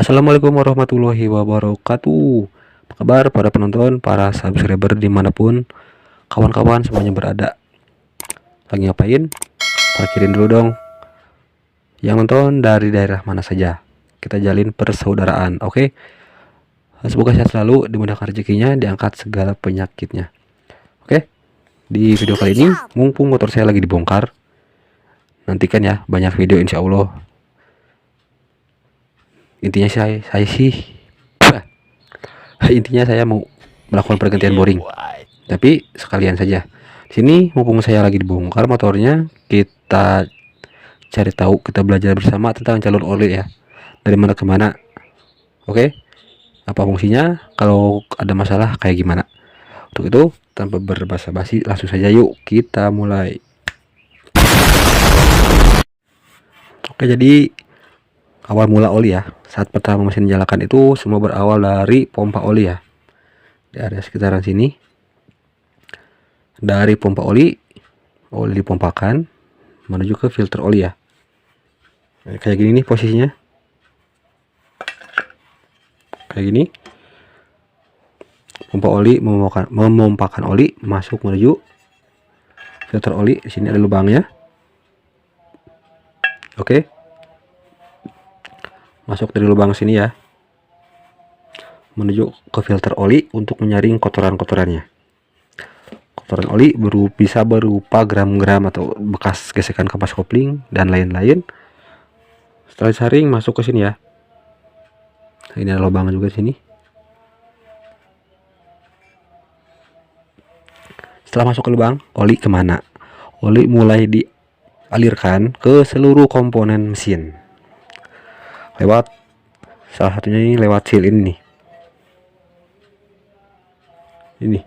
Assalamualaikum warahmatullahi wabarakatuh. Apa kabar para penonton, para subscriber dimanapun kawan-kawan semuanya berada? Lagi ngapain? Parkirin dulu dong. Yang nonton dari daerah mana saja, kita jalin persaudaraan, oke? Semoga sehat selalu, dimudahkan rezekinya, diangkat segala penyakitnya. Oke? Di video kali ini, mumpung motor saya lagi dibongkar, nantikan ya banyak video insya Allah. Intinya saya sih intinya saya mau melakukan pergantian boring, tapi sekalian saja. Di sini mumpung saya lagi dibongkar motornya, kita cari tahu, kita belajar bersama tentang jalur oli ya, dari mana ke mana. Oke, apa fungsinya, kalau ada masalah kayak gimana. Untuk itu tanpa berbasa-basi langsung saja yuk kita mulai. Oke, jadi awal mula oli ya, saat pertama mesin dinyalakan itu semua berawal dari pompa oli ya, di area sekitaran sini. Dari pompa oli dipompakan menuju ke filter oli ya. Nah, kayak gini nih posisinya, kayak gini. Pompa oli memompakan oli masuk menuju filter oli. Di sini ada lubangnya. Oke, masuk dari lubang sini ya, menuju ke filter oli untuk menyaring kotoran-kotorannya. Kotoran oli bisa berupa gram-gram atau bekas gesekan kapas kopling dan lain-lain. Setelah disaring masuk ke sini ya. Nah, ini ada lubang juga di sini. Setelah masuk ke lubang, oli kemana? Oli mulai dialirkan ke seluruh komponen mesin. Lewat salah satunya ini lewat seal ini nih. Ini.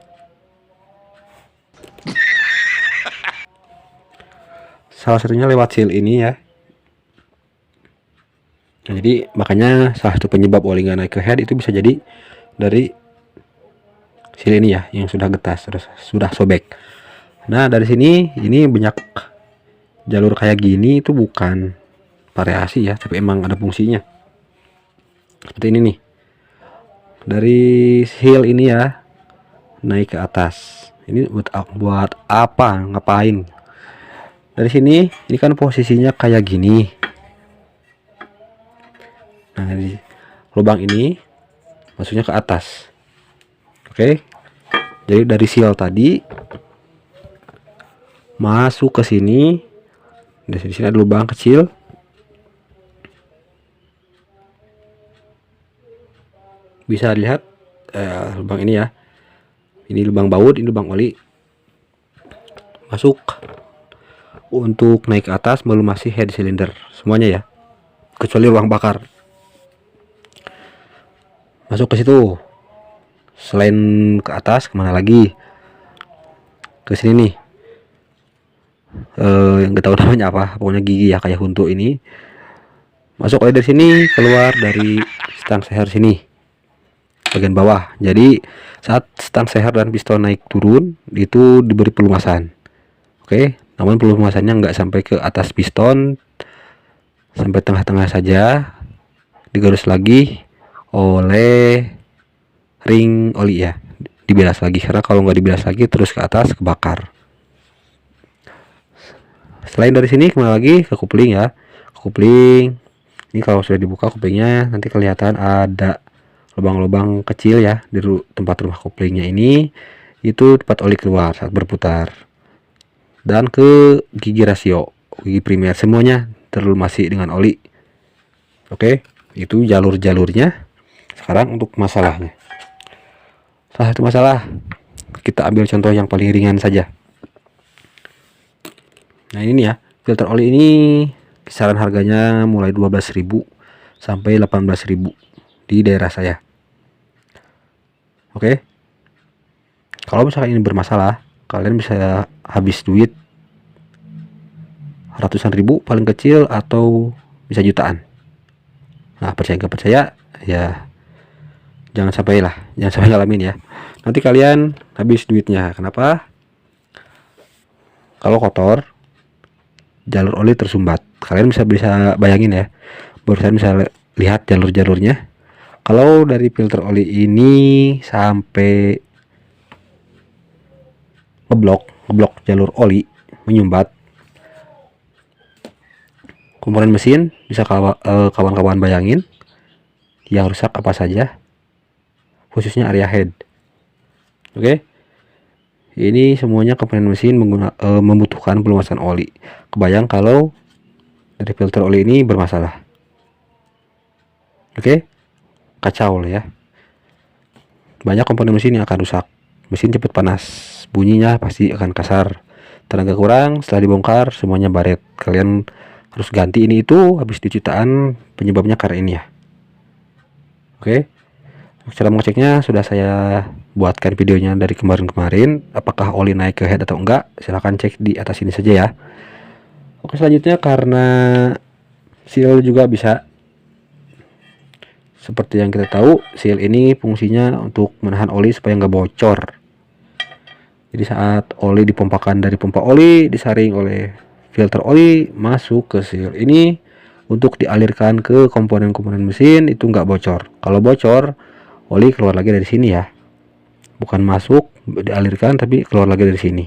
Salah satunya lewat seal ini ya. Nah, jadi makanya salah satu penyebab oli nggak naik ke head itu bisa jadi dari seal ini ya, yang sudah getas, sudah sobek. Nah, dari sini ini banyak jalur kayak gini, itu bukan variasi ya, tapi emang ada fungsinya. Seperti ini nih. Dari seal ini ya naik ke atas. Ini buat apa? Ngapain? Dari sini ini kan posisinya kayak gini. Nah, di lubang ini masuknya ke atas. Oke. Jadi dari seal tadi masuk ke sini. Di sini ada lubang kecil. Bisa dilihat lubang ini ya. Ini lubang baut, ini lubang oli. Masuk untuk naik ke atas melumasi head cylinder semuanya ya, kecuali ruang bakar. Masuk ke situ. Selain ke atas kemana lagi? Ke sini nih. Yang nggak tahu namanya apa, pokoknya gigi ya kayak untuk ini. Masuk oleh dari sini, keluar dari stang seher sini bagian bawah. Jadi saat stang seher dan piston naik turun itu diberi pelumasan. Oke, namun pelumasannya nggak sampai ke atas piston, sampai tengah-tengah saja. Digarus lagi oleh ring oli ya, dibilas lagi, karena kalau nggak dibilas lagi terus ke atas kebakar. Selain dari sini kemana lagi? Ke kopling ya. Kopling ini kalau sudah dibuka koplingnya nanti kelihatan ada lubang-lubang kecil ya di tempat rumah koplingnya ini. Itu tempat oli keluar saat berputar. Dan ke gigi rasio, gigi primer, semuanya terlumasi dengan oli. Oke, itu jalur-jalurnya. Sekarang untuk masalahnya. Salah satu masalah, kita ambil contoh yang paling ringan saja. Nah, ini nih ya, filter oli ini kisaran harganya mulai 12.000 sampai 18.000 di daerah saya. Oke. Kalau misalkan ini bermasalah, kalian bisa habis duit ratusan ribu paling kecil, atau bisa jutaan. Nah, percaya nggak percaya ya, jangan sampai ngalamin ya. Nanti kalian habis duitnya. Kenapa? Kalau kotor, jalur oli tersumbat. Kalian bisa bayangin ya, barusan lihat jalur-jalurnya. Kalau dari filter oli ini sampai ngeblok jalur oli, menyumbat komponen mesin, bisa kawan-kawan bayangin yang rusak apa saja, khususnya area head. Oke, ini semuanya komponen mesin membutuhkan pelumasan oli. Kebayang kalau dari filter oli ini bermasalah. Oke, kacau lah ya. Banyak komponen mesin yang akan rusak. Mesin cepat panas, bunyinya pasti akan kasar, tenaga kurang. Setelah dibongkar semuanya baret. Kalian harus ganti ini itu habis dijutaan, penyebabnya karena ini ya. Oke, cara mengeceknya sudah saya buatkan videonya dari kemarin-kemarin. Apakah oli naik ke head atau enggak, silahkan cek di atas ini saja ya. Oke, selanjutnya karena seal juga bisa, seperti yang kita tahu, seal ini fungsinya untuk menahan oli supaya nggak bocor. Jadi saat oli dipompakan dari pompa oli, disaring oleh filter oli masuk ke seal ini untuk dialirkan ke komponen-komponen mesin, itu nggak bocor. Kalau bocor, oli keluar lagi dari sini ya, bukan masuk dialirkan tapi keluar lagi dari sini,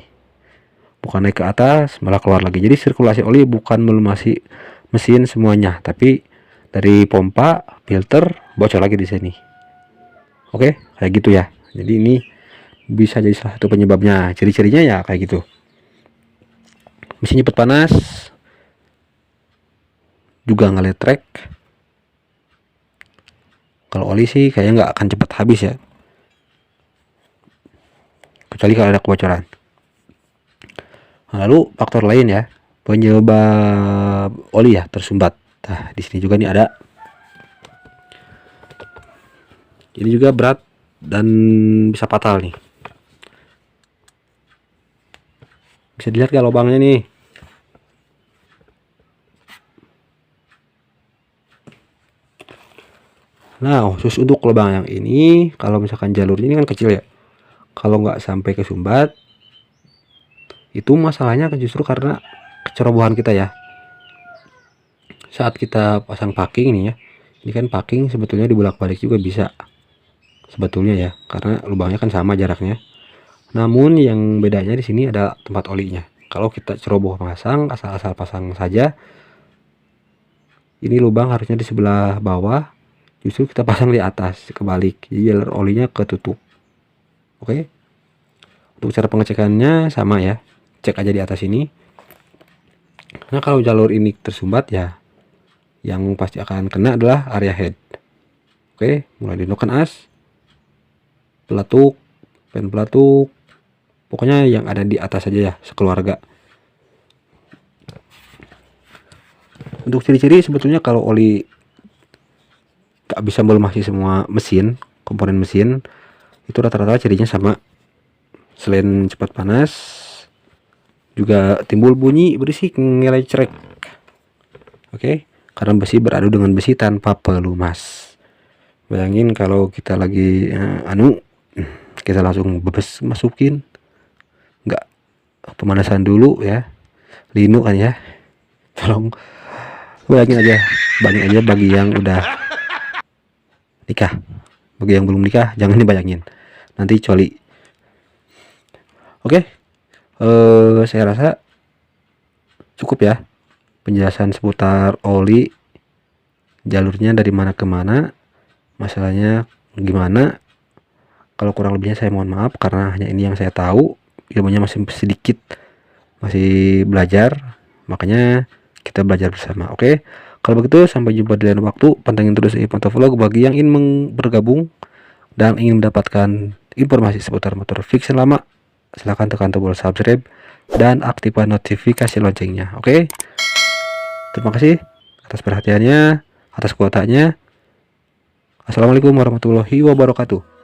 bukan naik ke atas malah keluar lagi. Jadi sirkulasi oli bukan melumasi mesin semuanya, tapi dari pompa filter bocor lagi di sini. Oke, kayak gitu ya. Jadi ini bisa jadi salah satu penyebabnya. Ciri-cirinya ya kayak gitu, mesin cepat panas, juga ngeletrek. Kalau oli sih kayaknya nggak akan cepat habis ya, kecuali kalau ada kebocoran. Lalu faktor lain ya, penyebab oli ya tersumbat. Nah, di sini juga nih ada. Ini juga berat dan bisa fatal nih. Bisa dilihat gak lubangnya nih? Nah, khusus untuk lubang yang ini, kalau misalkan jalurnya ini kan kecil ya, kalau nggak sampai kesumbat, itu masalahnya justru karena kecerobohan kita ya. Saat kita pasang packing nih ya, ini kan packing sebetulnya dibolak-balik juga bisa sebetulnya ya, karena lubangnya kan sama jaraknya. Namun yang bedanya di sini ada tempat olinya. Kalau kita ceroboh pasang, asal-asal pasang saja, ini lubang harusnya di sebelah bawah, justru kita pasang di atas, kebalik, jadi jalur olinya ketutup. Oke, untuk cara pengecekannya sama ya, cek aja di atas ini. Nah, kalau jalur ini tersumbat ya, yang pasti akan kena adalah area head. Oke, mulai dinokan as, pelatuk, pen pelatuk, pokoknya yang ada di atas saja ya, sekeluarga. Untuk ciri-ciri sebetulnya kalau oli tak bisa melumasi semua mesin, komponen mesin, itu rata-rata cirinya sama. Selain cepat panas, juga timbul bunyi berisik ngelecrek. Oke, karena besi beradu dengan besi tanpa pelumas. Bayangin kalau kita lagi kita langsung bebes masukin, nggak pemanasan dulu ya, linu kan ya. Tolong bayangin aja bagi yang udah nikah, bagi yang belum nikah jangan dibayangin, nanti coli. Oke, saya rasa cukup ya penjelasan seputar oli, jalurnya dari mana ke mana, masalahnya gimana. Kalau kurang lebihnya saya mohon maaf, karena hanya ini yang saya tahu, ilmunya masih sedikit, masih belajar, makanya kita belajar bersama. Oke, kalau begitu sampai jumpa di lain waktu. Pantengin terus Motovlog bagi yang ingin bergabung dan ingin mendapatkan informasi seputar motor fiction lama. Silahkan tekan tombol subscribe dan aktifkan notifikasi loncengnya. Oke, terima kasih atas perhatiannya, atas kuotanya. Assalamualaikum warahmatullahi wabarakatuh.